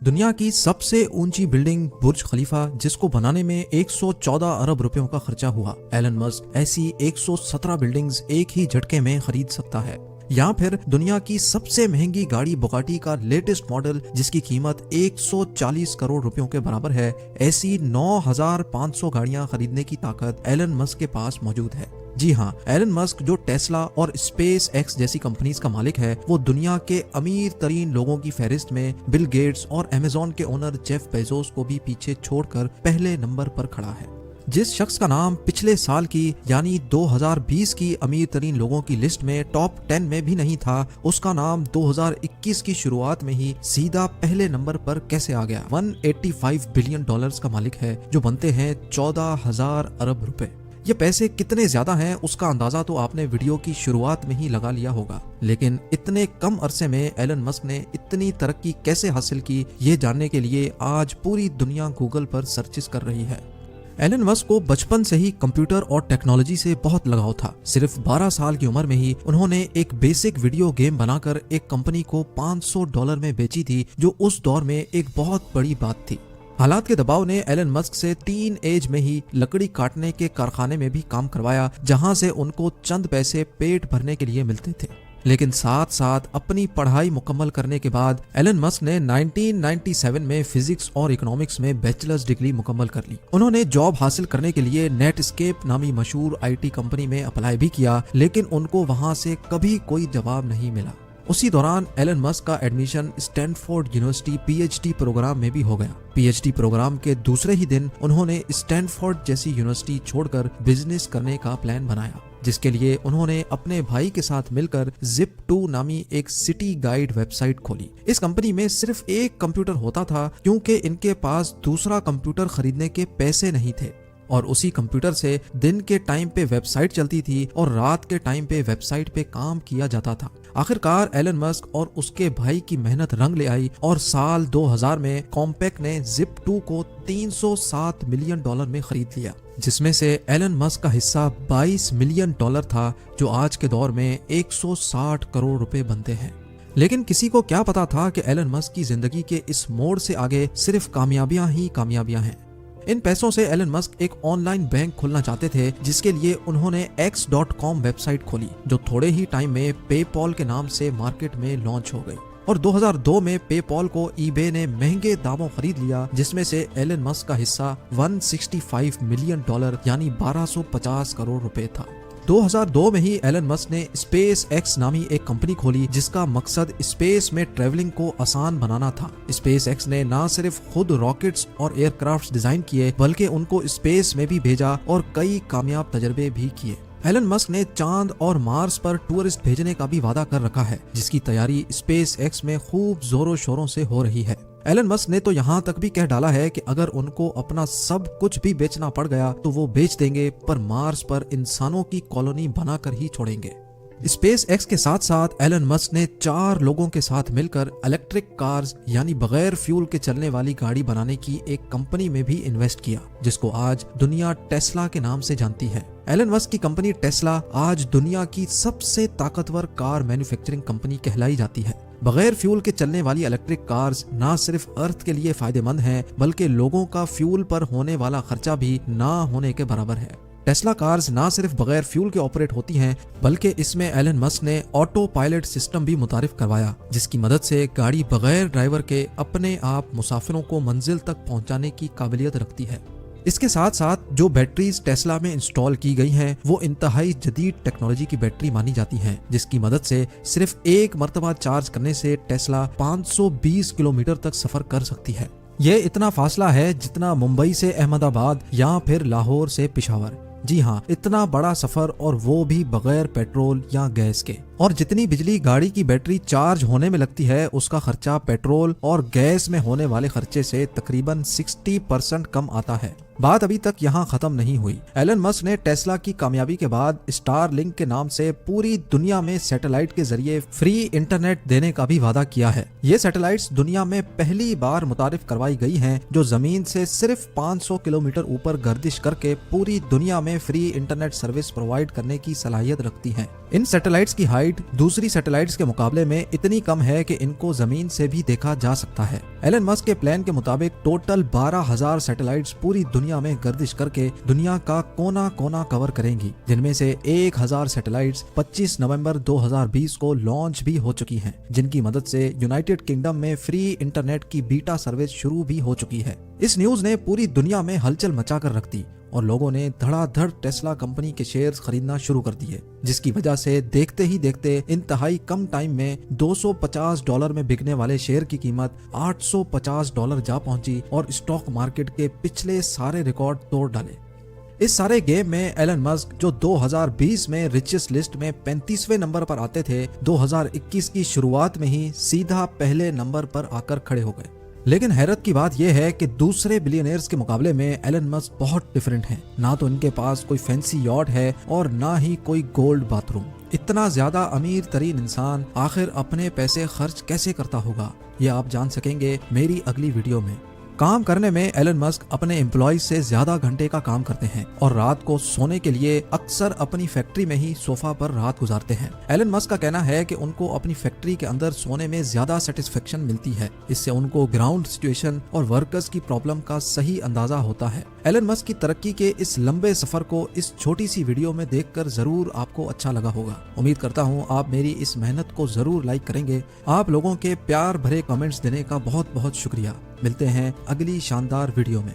दुनिया की सबसे ऊंची बिल्डिंग बुर्ज खलीफा, जिसको बनाने में 114 अरब रुपयों का खर्चा हुआ, एलन मस्क ऐसी 117 बिल्डिंग्स एक ही झटके में खरीद सकता है। या फिर दुनिया की सबसे महंगी गाड़ी बुगाटी का लेटेस्ट मॉडल, जिसकी कीमत 140 करोड़ रुपयों के बराबर है, ऐसी 9,500 गाड़ियां खरीदने की ताकत एलन मस्क के पास मौजूद है। जी हाँ, एलन मस्क जो टेस्ला और स्पेस एक्स जैसी कंपनीज का मालिक है, वो दुनिया के अमीर तरीन लोगों की फहरिस्त में बिल गेट्स और अमेज़न के ओनर जेफ बेजोस को भी पीछे छोड़कर पहले नंबर पर खड़ा है। जिस शख्स का नाम पिछले साल की यानी 2020 की अमीर तरीन लोगों की लिस्ट में टॉप 10 में भी नहीं था, उसका नाम 2021 की शुरुआत में ही सीधा पहले नंबर पर कैसे आ गया। 185 बिलियन डॉलर्स का मालिक है, जो बनते हैं 14,000 अरब रुपए। ये पैसे कितने ज्यादा हैं उसका अंदाजा तो आपने वीडियो की शुरुआत में ही लगा लिया होगा, लेकिन इतने कम अरसे में एलन मस्क ने इतनी तरक्की कैसे हासिल की, ये जानने के लिए आज पूरी दुनिया गूगल पर सर्चेस कर रही है। एलन मस्क को बचपन से ही कंप्यूटर और टेक्नोलॉजी से बहुत लगाव था। सिर्फ 12 साल की उम्र में ही उन्होंने एक बेसिक वीडियो गेम बनाकर एक कंपनी को $500 में बेची थी, जो उस दौर में एक बहुत बड़ी बात थी। हालात के दबाव ने एलन मस्क से टीन एज में ही लकड़ी काटने के कारखाने में भी काम करवाया, जहां से उनको चंद पैसे पेट भरने के लिए मिलते थे। लेकिन साथ साथ अपनी पढ़ाई मुकम्मल करने के बाद एलन मस्क ने 1997 में फिजिक्स और इकोनॉमिक्स में बैचलर्स डिग्री मुकम्मल कर ली। उन्होंने जॉब हासिल करने के लिए नेटस्केप नामी मशहूर आईटी कंपनी में अप्लाई भी किया, लेकिन उनको वहां से कभी कोई जवाब नहीं मिला। उसी दौरान एलन मस्क का admission Stanford University PhD programme में भी हो गया। पीएचडी प्रोग्राम के दूसरे ही दिन उन्होंने स्टैनफोर्ड जैसी यूनिवर्सिटी छोड़कर बिजनेस करने का प्लान बनाया, जिसके लिए उन्होंने अपने भाई के साथ मिलकर Zip2 नामी एक सिटी गाइड वेबसाइट खोली। इस कंपनी में सिर्फ एक कंप्यूटर होता था, क्योंकि इनके पास दूसरा कंप्यूटर खरीदने के पैसे नहीं थे, और उसी कंप्यूटर से दिन के टाइम पे वेबसाइट चलती थी और रात के टाइम पे वेबसाइट पे काम किया जाता था। आखिरकार एलन मस्क और उसके भाई की मेहनत रंग ले आई और साल 2000 में कॉम्पैक ने Zip2 को $307 मिलियन में खरीद लिया, जिसमें से एलन मस्क का हिस्सा $22 मिलियन था, जो आज के दौर में 160 करोड़ रुपए बनते हैं। लेकिन किसी को क्या पता था कि एलन मस्क की जिंदगी के इस मोड़ से आगे सिर्फ कामयाबियां ही कामयाबियां हैं। इन पैसों से एलन मस्क एक ऑनलाइन बैंक खोलना चाहते थे, जिसके लिए उन्होंने X.com वेबसाइट खोली, जो थोड़े ही टाइम में पेपॉल के नाम से मार्केट में लॉन्च हो गई। और 2002 में पेपॉल को ईबे ने महंगे दामों खरीद लिया, जिसमें से एलन मस्क का हिस्सा $165 मिलियन यानी 1250 करोड़ रुपए था। 2002 में ही एलन मस्क ने स्पेस एक्स नामी एक कंपनी खोली, जिसका मकसद स्पेस में ट्रेवलिंग को आसान बनाना था। स्पेस एक्स ने न सिर्फ खुद रॉकेट्स और एयरक्राफ्ट डिजाइन किए, बल्कि उनको स्पेस में भी भेजा और कई कामयाब तजर्बे भी किए। एलन मस्क ने चांद और मार्स पर टूरिस्ट भेजने का भी वादा कर रखा है, जिसकी तैयारी स्पेस एक्स में खूब जोरों शोरों से हो रही है। एलन मस्क ने तो यहाँ तक भी कह डाला है कि अगर उनको अपना सब कुछ भी बेचना पड़ गया तो वो बेच देंगे, पर मार्स पर इंसानों की कॉलोनी बनाकर ही छोड़ेंगे। स्पेस एक्स के साथ साथ एलन मस्क ने 4 लोगों के साथ मिलकर इलेक्ट्रिक कार्स यानी बगैर फ्यूल के चलने वाली गाड़ी बनाने की एक कंपनी में भी इन्वेस्ट किया, जिसको आज दुनिया टेस्ला के नाम से जानती है। एलन मस्क की कंपनी टेस्ला आज दुनिया की सबसे ताकतवर कार मैन्युफैक्चरिंग कंपनी कहलाई जाती है। बगैर फ्यूल के चलने वाली इलेक्ट्रिक कार्स न सिर्फ अर्थ के लिए फायदेमंद हैं, बल्कि लोगों का फ्यूल पर होने वाला खर्चा भी ना होने के बराबर है। टेस्ला कार्स ना सिर्फ बगैर फ्यूल के ऑपरेट होती हैं, बल्कि इसमें एलन मस्क ने ऑटो पायलट सिस्टम भी मुतारिफ करवाया, जिसकी मदद से गाड़ी बगैर ड्राइवर के अपने आप मुसाफिरों को मंजिल तक पहुंचाने की काबिलियत रखती है। इसके साथ साथ जो बैटरीज टेस्ला में इंस्टॉल की गई हैं, वो इंतहाई जदीद टेक्नोलॉजी की बैटरी मानी जाती हैं, जिसकी मदद से सिर्फ एक मरतबा चार्ज करने से टेस्ला 520 किलोमीटर तक सफर कर सकती है। यह इतना फासला है जितना मुंबई से अहमदाबाद या फिर लाहौर से पेशावर। जी हाँ, इतना बड़ा सफर, और वो भी बगैर पेट्रोल या गैस के। और जितनी बिजली गाड़ी की बैटरी चार्ज होने में लगती है, उसका खर्चा पेट्रोल और गैस में होने वाले खर्चे से तकरीबन 60% कम आता है। बात अभी तक यहाँ खत्म नहीं हुई। एलन मस्क ने टेस्ला की कामयाबी के बाद स्टारलिंक के नाम से पूरी दुनिया में सैटेलाइट के जरिए फ्री इंटरनेट देने का भी वादा किया है। ये सैटेलाइट्स दुनिया में पहली बार मुतारिफ करवाई गई हैं, जो जमीन से सिर्फ 500 किलोमीटर ऊपर गर्दिश करके पूरी दुनिया में फ्री इंटरनेट सर्विस प्रोवाइड करने की सलाहियत रखती हैं। इन सैटेलाइट्स की हाइट हाइट दूसरी सैटेलाइट्स के मुकाबले में इतनी कम है कि इनको जमीन से भी देखा जा सकता है। एलन मस्क के प्लान के मुताबिक टोटल 12,000 सैटेलाइट्स पूरी दुनिया में गर्दिश करके दुनिया का कोना कोना कवर करेंगी, जिनमें से 1,000 सैटेलाइट्स 25 नवंबर 2020 को लॉन्च भी हो चुकी हैं, जिनकी मदद से यूनाइटेड किंगडम में फ्री इंटरनेट की बीटा सर्विस शुरू भी हो चुकी है। इस न्यूज ने पूरी दुनिया में हलचल मचा कर रख दी और लोगों ने धड़ाधड़ टेस्ला कंपनी के शेयर्स खरीदना शुरू कर दिए, जिसकी वजह से देखते ही देखते इंतहाई कम टाइम में $250 में बिकने वाले शेयर की कीमत $850 जा पहुंची और स्टॉक मार्केट के पिछले सारे रिकॉर्ड तोड़ डाले। इस सारे गेम में एलन मस्क, जो 2020 में रिचेस्ट लिस्ट में 35वें नंबर पर आते थे, 2021 की शुरुआत में ही सीधा पहले नंबर पर आकर खड़े हो गए। लेकिन हैरत की बात यह है कि दूसरे बिलियनियर्स के मुकाबले में एलन मस्क बहुत डिफरेंट हैं। ना तो इनके पास कोई फैंसी यॉट है और ना ही कोई गोल्ड बाथरूम। इतना ज्यादा अमीर तरीन इंसान आखिर अपने पैसे खर्च कैसे करता होगा, ये आप जान सकेंगे मेरी अगली वीडियो में। काम करने में एलन मस्क अपने एम्प्लॉइज से ज्यादा घंटे का काम करते हैं और रात को सोने के लिए अक्सर अपनी फैक्ट्री में ही सोफा पर रात गुजारते हैं। एलन मस्क का कहना है कि उनको अपनी फैक्ट्री के अंदर सोने में ज्यादा सेटिस्फेक्शन मिलती है। इससे उनको ग्राउंड सिचुएशन और वर्कर्स की प्रॉब्लम का सही अंदाजा होता है। एलन मस्क की तरक्की के इस लंबे सफर को इस छोटी सी वीडियो में देखकर जरूर आपको अच्छा लगा होगा। उम्मीद करता हूँ आप मेरी इस मेहनत को जरूर लाइक करेंगे। आप लोगों के प्यार भरे कमेंट्स देने का बहुत बहुत शुक्रिया। मिलते हैं अगली शानदार वीडियो में।